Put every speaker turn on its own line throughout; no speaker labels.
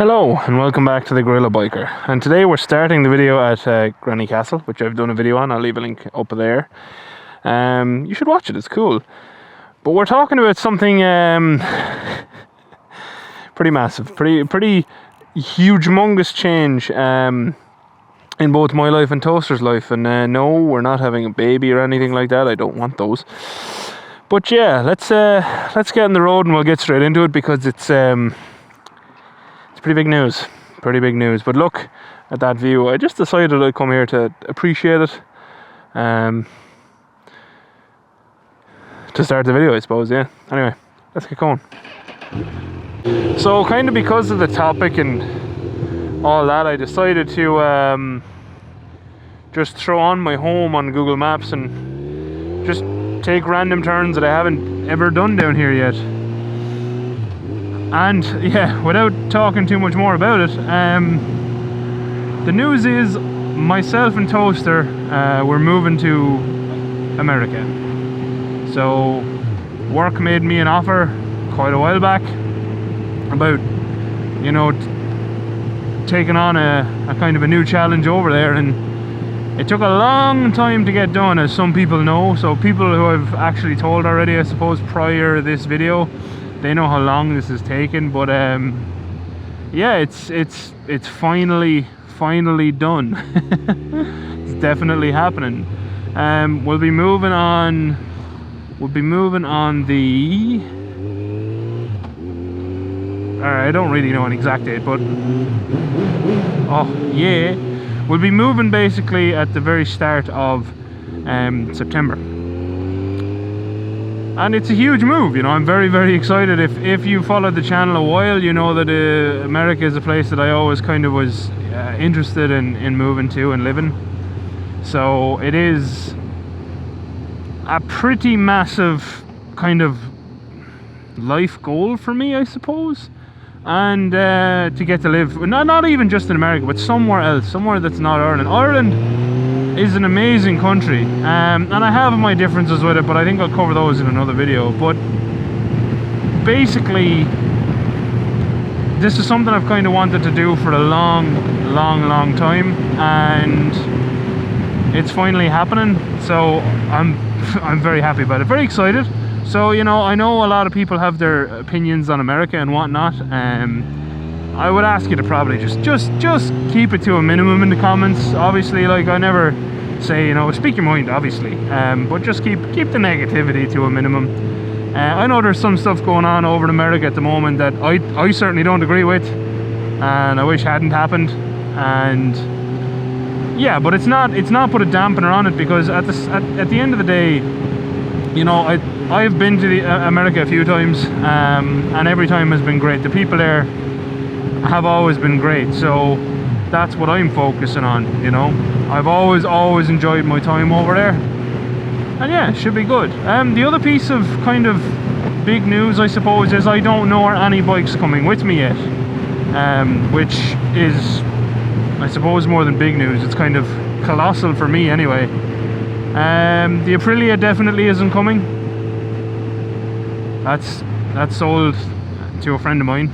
Hello and welcome back to the GorillaBiker, and today we're starting the video at Granny Castle, which I've done a video on. I'll leave a link up there. You should watch it, it's cool. But we're talking about something pretty massive, pretty huge, humongous change in both my life and Toaster's life. And no, we're not having a baby or anything like that. I don't want those. But yeah, let's get on the road and we'll get straight into it, because it's pretty big news. But look at that view. I just decided I'd come here to appreciate it, to start the video, I suppose. Yeah, anyway, let's get going. So kind of because of the topic and all that, I decided to just throw on my home on Google Maps and just take random turns that I haven't ever done down here yet. And yeah, without talking too much more about it, the news is myself and Toaster, we're moving to America. So work made me an offer quite a while back about, you know, taking on a kind of a new challenge over there, and it took a long time to get done, as some people know. So people who I've actually told already, I suppose, prior to this video, they know how long this has taken. But yeah, it's finally done. It's definitely happening. We'll be moving on the I don't really know an exact date, but oh yeah, we'll be moving basically at the very start of September. And it's a huge move, you know. I'm very excited. If you followed the channel a while, you know that America is a place that I always kind of was interested in moving to and living. So it is a pretty massive kind of life goal for me, I suppose. And to get to live, not even just in America, but somewhere else, somewhere that's not Ireland. Ireland is an amazing country, and I have my differences with it, but I think I'll cover those in another video. But basically, this is something I've kind of wanted to do for a long time, and it's finally happening. So I'm very happy about it, very excited. So, you know, I know a lot of people have their opinions on America and whatnot. I would ask you to probably just keep it to a minimum in the comments. Obviously, like, I never say, you know, speak your mind, obviously, but just keep the negativity to a minimum. I know there's some stuff going on over in America at the moment that I certainly don't agree with, and I wish hadn't happened. And yeah, but it's not put a dampener on it, because at the end of the day, you know, I've been to America a few times, and every time has been great. The people there have always been great, so that's what I'm focusing on, you know. I've always enjoyed my time over there, and yeah, it should be good. The other piece of kind of big news, I suppose, is I don't know any bikes coming with me yet, which is, I suppose, more than big news. It's kind of colossal for me anyway. The Aprilia definitely isn't coming. That's sold to a friend of mine.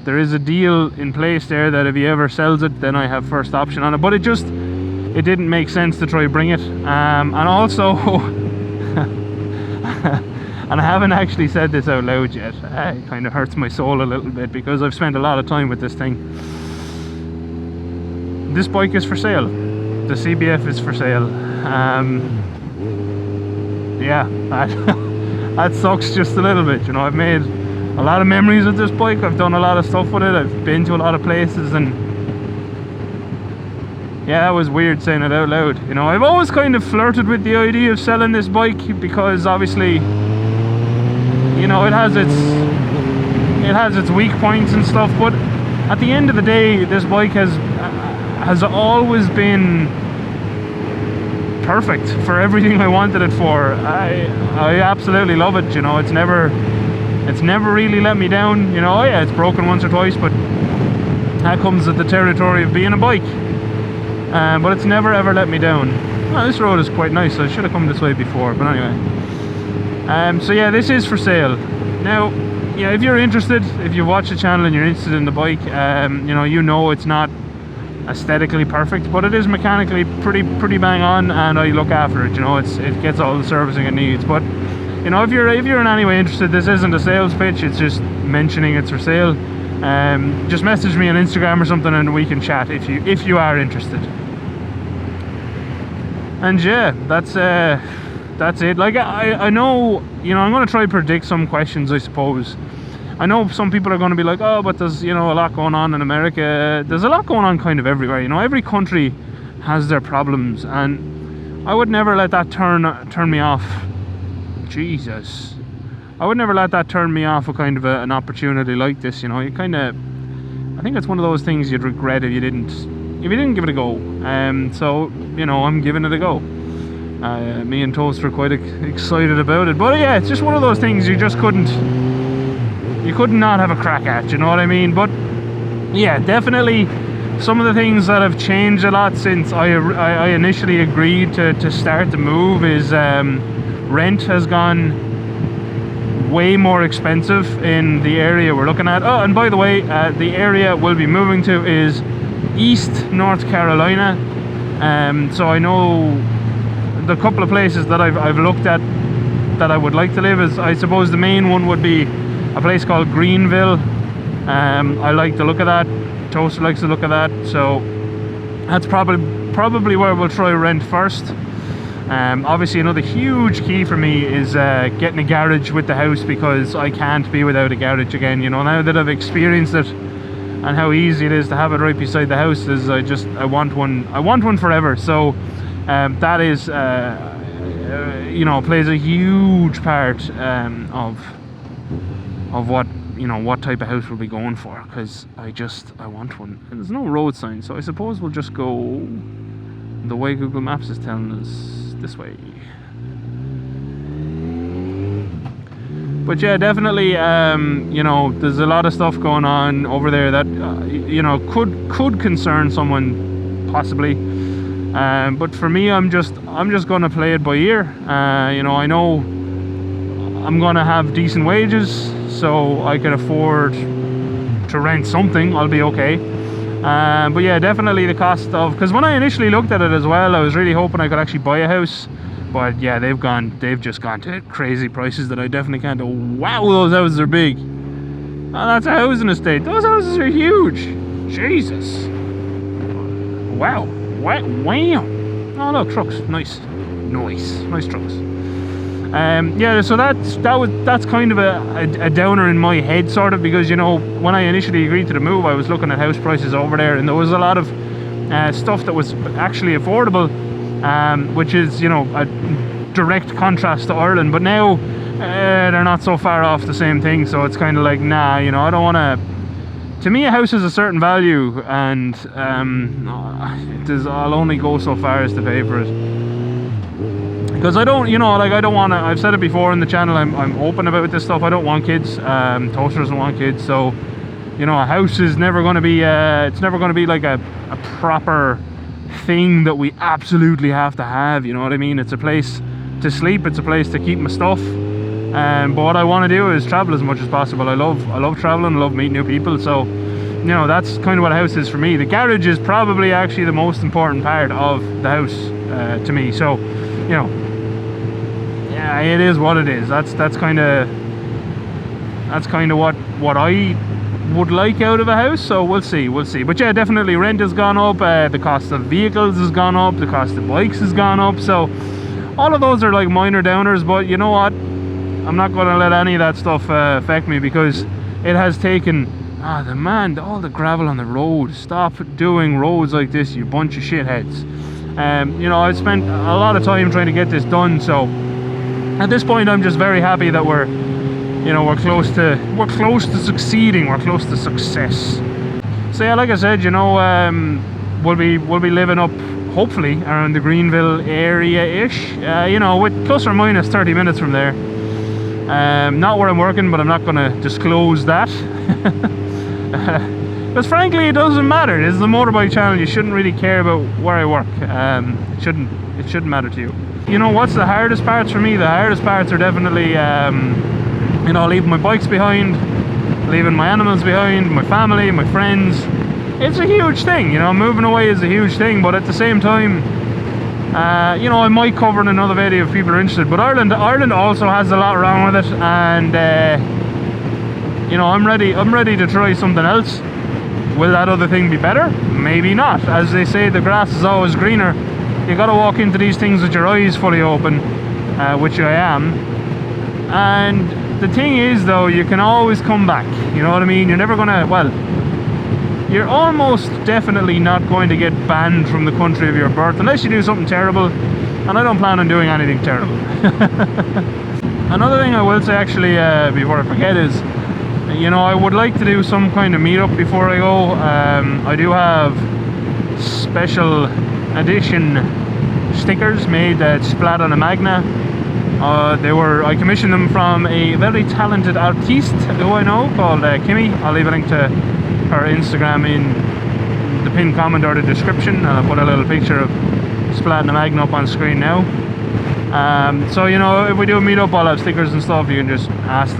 There is a deal in place there that if he ever sells it, then I have first option on it. But it didn't make sense to try to bring it. And also, and I haven't actually said this out loud yet. It kind of hurts my soul a little bit, because I've spent a lot of time with this thing. This bike is for sale. The CBF is for sale. Yeah, that sucks just a little bit, you know. I've made a lot of memories with this bike. I've done a lot of stuff with it. I've been to a lot of places, and yeah, that was weird saying it out loud, you know. I've always kind of flirted with the idea of selling this bike, because obviously, you know, it has its weak points and stuff, but at the end of the day, this bike has always been perfect for everything I wanted it for. I absolutely love it, you know. It's never really let me down, you know. Oh yeah, it's broken once or twice, but that comes with the territory of being a bike. But it's never ever let me down. Well, this road is quite nice. I should have come this way before, but anyway. So yeah, this is for sale. Now, yeah, if you're interested, if you watch the channel and you're interested in the bike, you know it's not aesthetically perfect, but it is mechanically pretty bang on, and I look after it. You know, it gets all the servicing it needs. But you know, if you're in any way interested, this isn't a sales pitch, it's just mentioning it's for sale. Just message me on Instagram or something and we can chat if you are interested. And yeah, that's it. Like, I know, you know, I'm going to try to predict some questions, I suppose. I know some people are going to be like, oh, but there's, you know, a lot going on in America. There's a lot going on kind of everywhere. You know, every country has their problems, and I would never let that turn me off. Jesus. I would never let that turn me off a kind of an opportunity like this. You know, you kind of, I think it's one of those things you'd regret if you didn't give it a go. So, you know, I'm giving it a go. Me and Toast were quite excited about it, but yeah, it's just one of those things you just couldn't not have a crack at, you know what I mean? But yeah, definitely some of the things that have changed a lot since I initially agreed to start the move is rent has gone way more expensive in the area we're looking at. Oh, and by the way, the area we'll be moving to is East North Carolina. So I know the couple of places that I've looked at that I would like to live is, I suppose the main one would be a place called Greenville. I like the look of that. Toaster likes the look of that, so that's probably where we'll try rent first. Obviously another huge key for me is getting a garage with the house, because I can't be without a garage again. You know, now that I've experienced it and how easy it is to have it right beside the house, is I want one forever. So that is you know, plays a huge part of what, you know, what type of house we'll be going for, because I want one. And there's no road sign, so I suppose we'll just go the way Google Maps is telling us, this way. But yeah, definitely, you know, there's a lot of stuff going on over there that you know, could concern someone possibly. But for me, I'm just gonna play it by ear. You know, I know I'm gonna have decent wages, so I can afford to rent something. I'll be okay. But yeah, definitely the cost of, because when I initially looked at it as well, I was really hoping I could actually buy a house. But yeah, they've just gone to crazy prices that I definitely can't. Oh wow, those houses are big. Oh, that's a housing estate. Those houses are huge. Jesus. Wow. Wow. Oh look, trucks. Nice trucks. Yeah, so that's kind of a downer in my head, sort of, because, you know, when I initially agreed to the move, I was looking at house prices over there, and there was a lot of stuff that was actually affordable, which is, you know, a direct contrast to Ireland. But now they're not so far off the same thing, so it's kind of like, nah, you know, I don't want to. To me, a house has a certain value, and I'll only go so far as to pay for it. Because I don't, you know, like, I don't want to. I've said it before in the channel, I'm open about this stuff. I don't want kids. Toaster doesn't want kids, so, you know, a house is never going to be it's never going to be like a proper thing that we absolutely have to have, you know what I mean? It's a place to sleep, it's a place to keep my stuff. But what I want to do is travel as much as possible. I love traveling, I love meeting new people, so, you know, that's kind of what a house is for me. The garage is probably actually the most important part of the house to me. So, you know, yeah, it is what it is. That's kind of what I would like out of a house. So we'll see. But yeah, definitely rent has gone up, the cost of vehicles has gone up, the cost of bikes has gone up. So all of those are like minor downers, but you know what, I'm not going to let any of that stuff affect me, because it has taken all the gravel on the road. Stop doing roads like this, you bunch of shitheads. You know, I spent a lot of time trying to get this done, so at this point I'm just very happy that we're close to succeeding, we're close to success. So yeah, like I said, you know, we'll be living up hopefully around the Greenville area-ish, you know, with plus or minus 30 minutes from there. Not where I'm working, but I'm not going to disclose that. Because frankly, it doesn't matter. This is a motorbike channel. You shouldn't really care about where I work. It shouldn't matter to you. You know what's the hardest parts for me? The hardest parts are definitely you know, leaving my bikes behind, leaving my animals behind, my family, my friends. It's a huge thing, you know, moving away is a huge thing, but at the same time, you know, I might cover in another video if people are interested, but Ireland also has a lot wrong with it, and you know, I'm ready to try something else. Will that other thing be better? Maybe not. As they say, the grass is always greener. You got to walk into these things with your eyes fully open, which I am. And the thing is, though, you can always come back, you know what I mean? You're never gonna, well, you're almost definitely not going to get banned from the country of your birth unless you do something terrible, and I don't plan on doing anything terrible. Another thing I will say, actually, before I forget, is, you know, I would like to do some kind of meetup before I go. I do have special edition stickers made that splat on a Magna. I commissioned them from a very talented artiste who I know called Kimmy. I'll leave a link to her Instagram in the pinned comment or the description, and I'll put a little picture of splat and a Magna up on screen now. So, you know, if we do a meetup, I'll have stickers and stuff. You can just ask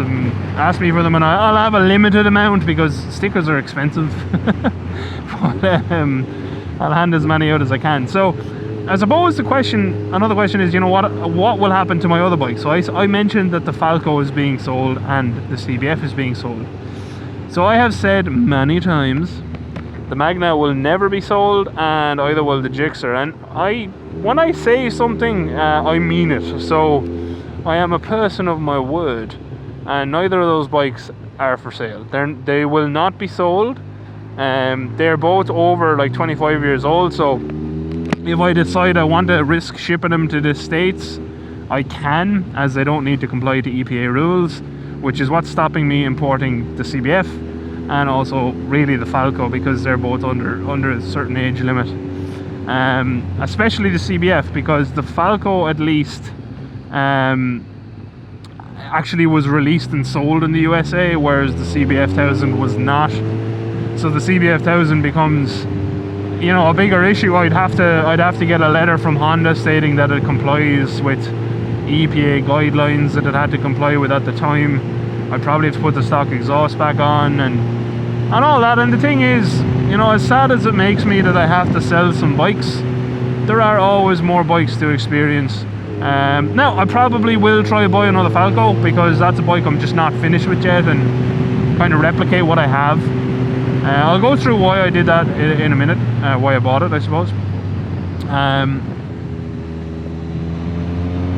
me for them, and I'll have a limited amount because stickers are expensive. But I'll hand as many out as I can. So I suppose another question is, you know, what will happen to my other bike? So I mentioned that the Falco is being sold and the CBF is being sold. So I have said many times the Magna will never be sold, and either will the GSX-R. And when I say something, I mean it. So I am a person of my word, and neither of those bikes are for sale. They will not be sold. They're both over like 25 years old, so if I decide I want to risk shipping them to the States, I can, as they don't need to comply to EPA rules, which is what's stopping me importing the CBF and also really the Falco, because they're both under a certain age limit. Especially the CBF, because the Falco at least actually was released and sold in the USA, whereas the CBF 1000 was not. So the CBF 1000 becomes, you know, a bigger issue. I'd have to get a letter from Honda stating that it complies with EPA guidelines that it had to comply with at the time. I'd probably have to put the stock exhaust back on and all that. And the thing is, you know, as sad as it makes me that I have to sell some bikes, there are always more bikes to experience. Now I probably will try to buy another Falco, because that's a bike I'm just not finished with yet, and kind of replicate what I have. I'll go through why I did that in a minute, why I bought it, I suppose.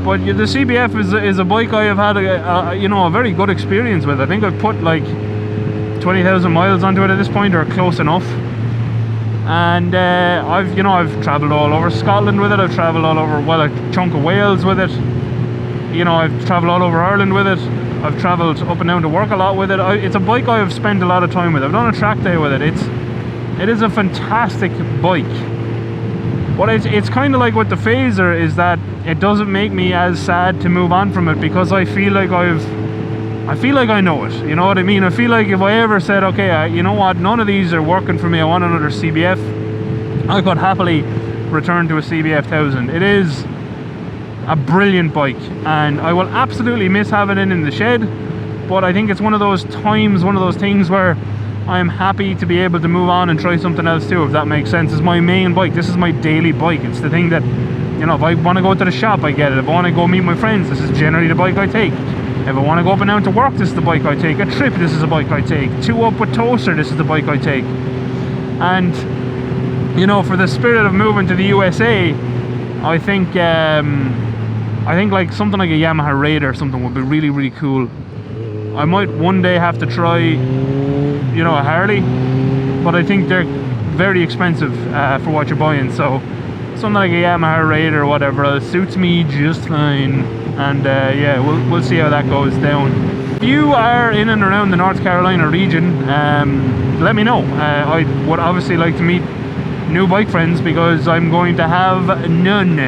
But the CBF is a bike I have had you know, a very good experience with. I think I've put like 20,000 miles onto it at this point, or close enough. And I've travelled all over Scotland with it. I've travelled all over, well, a chunk of Wales with it. You know, I've travelled all over Ireland with it. I've travelled up and down to work a lot with it. It's a bike I have spent a lot of time with. I've done a track day with it. It is a fantastic bike. But it's kind of like with the Phaser, is that it doesn't make me as sad to move on from it, because I feel like I know it. You know what I mean? I feel like if I ever said, okay, you know what, none of these are working for me, I want another CBF, I could happily return to a CBF 1000. It is a brilliant bike, and I will absolutely miss having it in the shed, but I think it's one of those things where I'm happy to be able to move on and try something else too, if that makes sense. It's my main bike. This is my daily bike. It's the thing that, you know, if I want to go to the shop, I get it. If I want to go meet my friends, this is generally the bike I take. If I want to go up and down to work, this is the bike I take. A trip, this is the bike I take. 2 up with toaster, this is the bike I take. And, you know, for the spirit of moving to the USA, I think like something like a Yamaha Raider or something would be really, really cool. I might one day have to try, you know, a Harley, but I think they're very expensive for what you're buying. So something like a Yamaha Raider or whatever suits me just fine. And yeah, we'll see how that goes down. If you are in and around the North Carolina region, let me know. I would obviously like to meet new bike friends, because I'm going to have none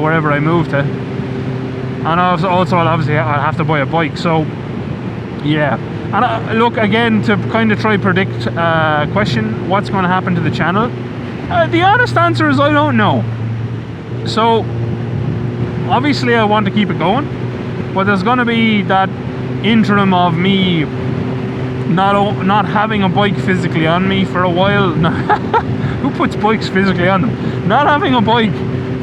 wherever I move to. And also I'll have to buy a bike. So yeah. And look, again, to kind of try predict question, what's going to happen to the channel? The honest answer is I don't know. So obviously I want to keep it going, but there's going to be that interim of me not having a bike physically on me for a while. Who puts bikes physically on them? Not having a bike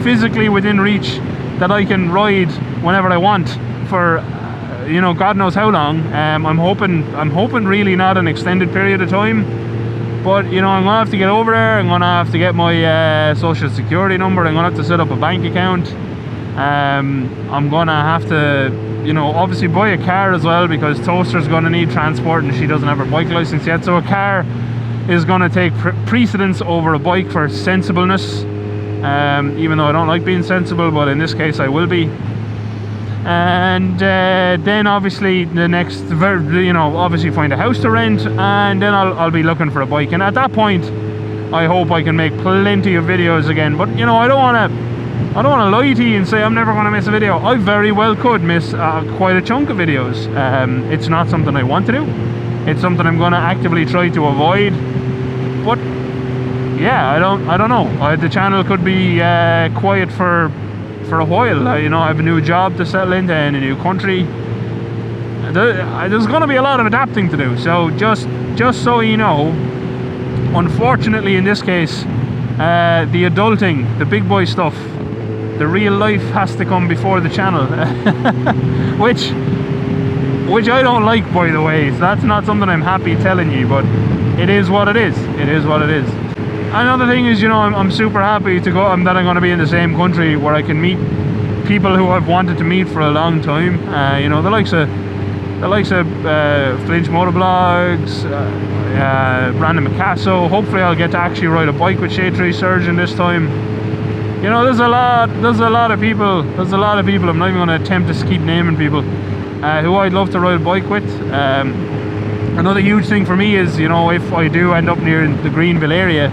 physically within reach that I can ride whenever I want for you know, God knows how long. I'm hoping really not an extended period of time, but you know, I'm gonna have to get over there. I'm gonna have to get my social security number. I'm gonna have to set up a bank account. I'm gonna have to, you know, obviously buy a car as well, because Toaster's gonna need transport and she doesn't have her bike license yet, so a car is gonna take precedence over a bike for sensibleness, even though I don't like being sensible, but in this case I will be. And then obviously the next, you know, obviously find a house to rent, and then I'll be looking for a bike, and at that point I hope I can make plenty of videos again. But you know, I don't want to lie to you and say I'm never going to miss a video. I very well could miss quite a chunk of videos. It's not something I want to do. It's something I'm going to actively try to avoid. But yeah, I don't know. The channel could be quiet for a while. You know, I have a new job to settle into in a new country. There's going to be a lot of adapting to do. So just so you know, unfortunately in this case, the adulting, the big boy stuff, the real life has to come before the channel. which I don't like, by the way. So that's not something I'm happy telling you, but it is what it is. It is what it is. Another thing is, you know, I'm super happy to go that I'm going to be in the same country where I can meet people who I've wanted to meet for a long time. You know, the likes of Flinch Motovlogs, Brandon Picasso. Hopefully I'll get to actually ride a bike with Shade Tree Surgeon this time. You know, there's a lot of people. I'm not even going to attempt to keep naming people who I'd love to ride a bike with. Another huge thing for me is, you know, if I do end up near the Greenville area,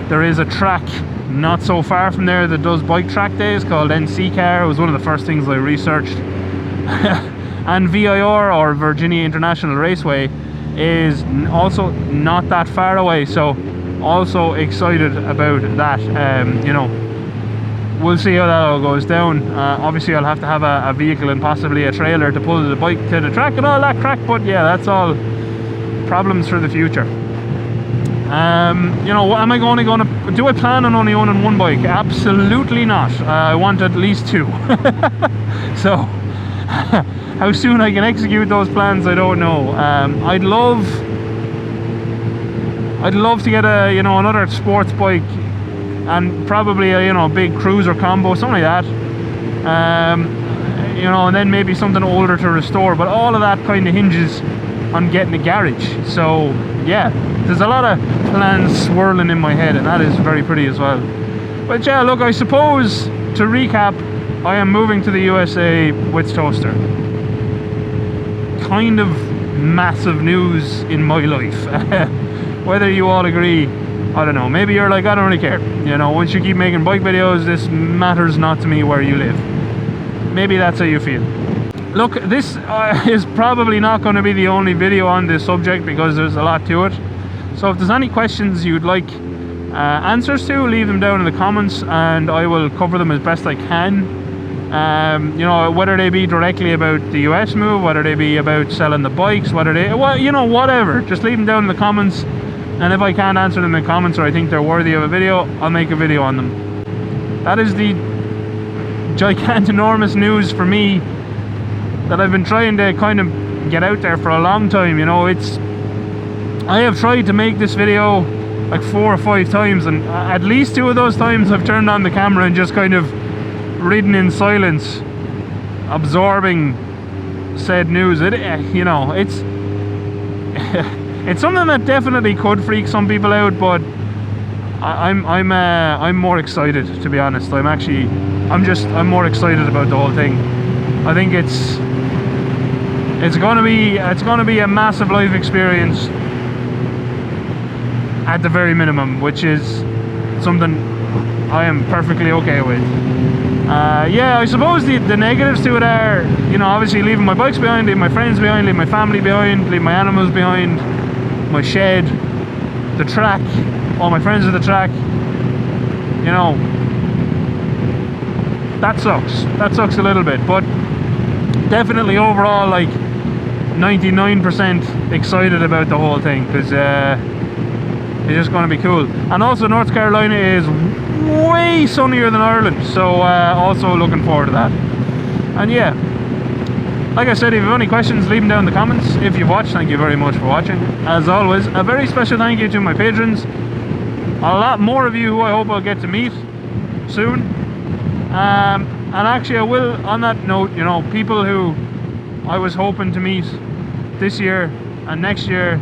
there is a track not so far from there that does bike track days called NC Car. It was one of the first things I researched. And VIR, or Virginia International Raceway, is also not that far away, so also excited about that. You know, we'll see how that all goes down. Obviously I'll have to have a vehicle and possibly a trailer to pull the bike to the track and all that crack, but yeah, that's all problems for the future. You know, am I do I plan on only owning one bike? Absolutely not. I want at least two. So how soon I can execute those plans, I don't know. I'd love to get a, you know, another sports bike, and probably a, you know, big cruiser combo, something like that. You know, and then maybe something older to restore, but all of that kind of hinges on getting a garage. So yeah, there's a lot of plans swirling in my head, and that is very pretty as well. But yeah, look, I suppose to recap, I am moving to the USA with Toaster. Kind of massive news in my life. Whether you all agree, I don't know. Maybe you're like, I don't really care. You know, once you keep making bike videos, this matters not to me where you live. Maybe that's how you feel. Look, this is probably not going to be the only video on this subject, because there's a lot to it. So if there's any questions you'd like answers to, leave them down in the comments and I will cover them as best I can. You know, whether they be directly about the US move, whether they be about selling the bikes, whether they, well, you know, whatever, just leave them down in the comments, and if I can't answer them in the comments, or I think they're worthy of a video, I'll make a video on them. That is the gigantinormous news for me that I've been trying to kind of get out there for a long time. You know, I have tried to make this video like 4 or 5 times, and at least 2 of those times I've turned on the camera and just kind of ridden in silence, absorbing said news. You know, it's something that definitely could freak some people out, but I'm more excited, to be honest. I'm more excited about the whole thing. I think it's gonna be a massive life experience at the very minimum, which is something I am perfectly okay with. Yeah, I suppose the negatives to it are, you know, obviously leaving my bikes behind, leaving my friends behind, leaving my family behind, leaving my animals behind, my shed, the track, all my friends at the track. You know, that sucks a little bit, but definitely overall, like, 99% excited about the whole thing, because it's just going to be cool. And also North Carolina is way sunnier than Ireland, so also looking forward to that. And yeah, like I said, if you have any questions, leave them down in the comments. If you've watched, thank you very much for watching. As always, a very special thank you to my patrons. A lot more of you who I hope I'll get to meet soon. And actually I will, on that note, you know, people who I was hoping to meet this year and next year,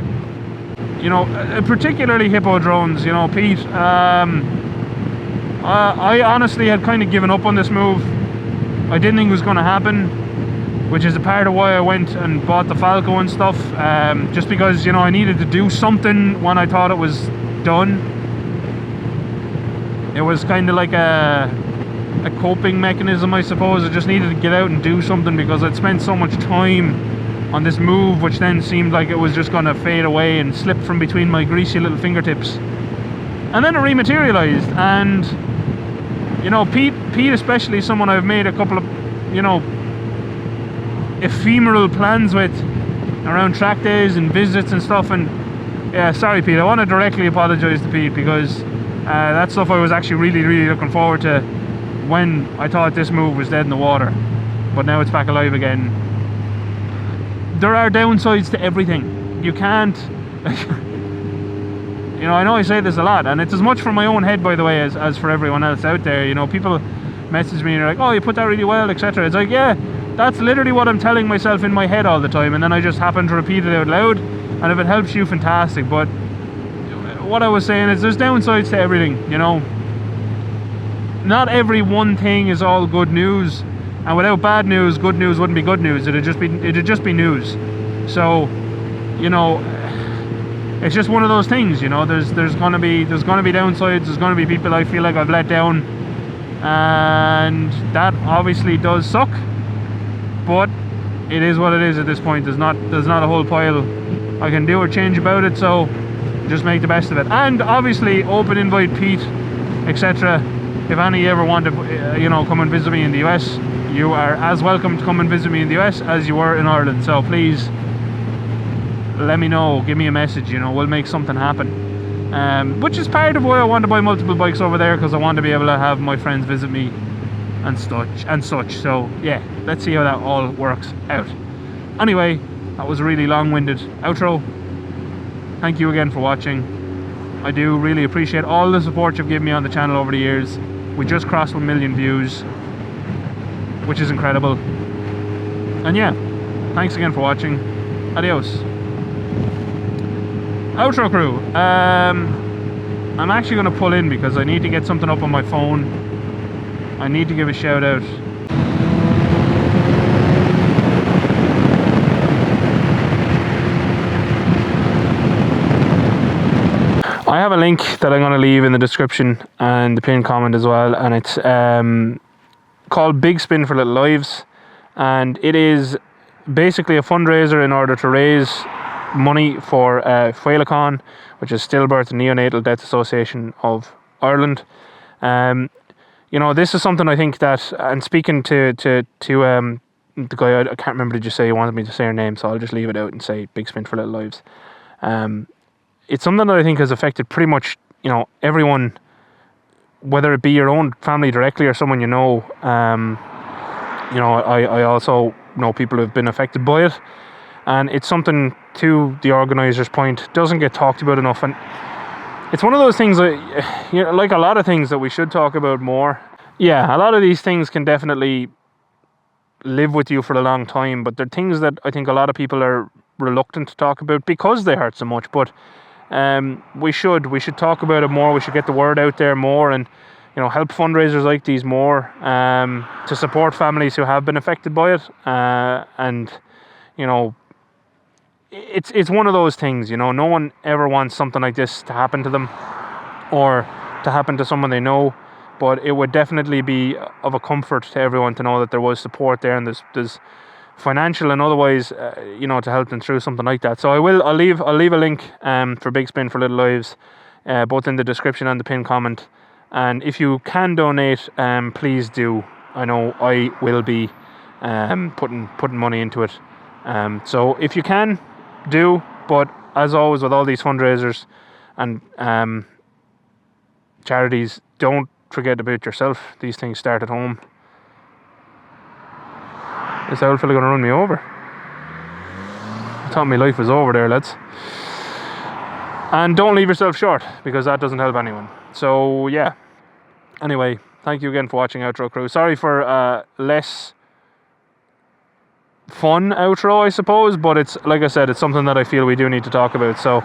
you know, particularly Hippo Drones, you know, Pete, I honestly had kind of given up on this move. I didn't think it was going to happen, which is a part of why I went and bought the Falco and stuff, just because, you know, I needed to do something when I thought it was done. It was kind of like a coping mechanism, I suppose. I just needed to get out and do something, because I'd spent so much time on this move, which then seemed like it was just going to fade away and slip from between my greasy little fingertips. And then it rematerialized, and, you know, Pete especially, someone I've made a couple of, you know, ephemeral plans with around track days and visits and stuff. And yeah, sorry Pete, I want to directly apologize to Pete, because that stuff I was actually really looking forward to when I thought this move was dead in the water, but now it's back alive again. There are downsides to everything. You can't you know, I know I say this a lot, and it's as much for my own head, by the way, as for everyone else out there. You know, people message me and they're like, oh, you put that really well, etc. It's like, yeah, that's literally what I'm telling myself in my head all the time, and then I just happen to repeat it out loud, and if it helps you, fantastic. But what I was saying is, there's downsides to everything, you know. Not every one thing is all good news, and without bad news, good news wouldn't be good news. It'd just be news. So, you know, it's just one of those things, you know. There's gonna be downsides. There's gonna be people I feel like I've let down, and that obviously does suck. But it is what it is at this point. There's not a whole pile I can do or change about it. So just make the best of it. And obviously, open invite Pete, etc. If any ever want to, you know, come and visit me in the US, you are as welcome to come and visit me in the US as you were in Ireland. So please, let me know, give me a message, you know, we'll make something happen. Which is part of why I want to buy multiple bikes over there, because I want to be able to have my friends visit me and such. So yeah, let's see how that all works out. Anyway, that was a really long-winded outro. Thank you again for watching. I do really appreciate all the support you've given me on the channel over the years. We just crossed 1 million views, which is incredible. And yeah, thanks again for watching. Adios. Outro crew. I'm actually going to pull in because I need to get something up on my phone. I need to give a shout out. I have a link that I'm going to leave in the description and the pinned comment as well, and it's called Big Spin for Little Lives, and it is basically a fundraiser in order to raise money for Féileacáin, which is Stillbirth and Neonatal Death Association of Ireland. You know, this is something I think that, and speaking to the guy, I can't remember, did you say you wanted me to say her name, so I'll just leave it out and say Big Spin for Little Lives. It's something that I think has affected pretty much, you know, everyone, whether it be your own family directly or someone you know. You know, I also know people who have been affected by it, and it's something, to the organisers' point, doesn't get talked about enough. And it's one of those things that, you know, like a lot of things that we should talk about more. Yeah, a lot of these things can definitely live with you for a long time, but they're things that I think a lot of people are reluctant to talk about because they hurt so much. But we should talk about it more. We should get the word out there more, and, you know, help fundraisers like these more, to support families who have been affected by it. And, you know, it's one of those things, you know, no one ever wants something like this to happen to them or to happen to someone they know, but it would definitely be of a comfort to everyone to know that there was support there, and there's financial and otherwise, you know, to help them through something like that. So I'll leave a link for Big Spin for Little Lives, both in the description and the pinned comment. And if you can donate, please do. I know I will be putting money into it, So if you can, do. But as always with all these fundraisers and charities, don't forget about yourself. These things start at home. Is the old fella going to run me over? I thought my life was over there, lads. And don't leave yourself short, because that doesn't help anyone. So yeah, anyway, thank you again for watching Outro Crew. Sorry for less fun outro, I suppose, but it's, like I said, it's something that I feel we do need to talk about. So,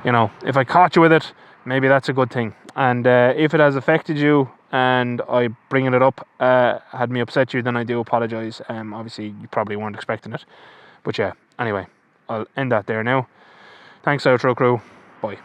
you know, if I caught you with it, maybe that's a good thing. And if it has affected you and I bringing it up had me upset you, then I do apologise. Obviously you probably weren't expecting it, but yeah, anyway, I'll end that there now. Thanks, Outro Crew. Bye.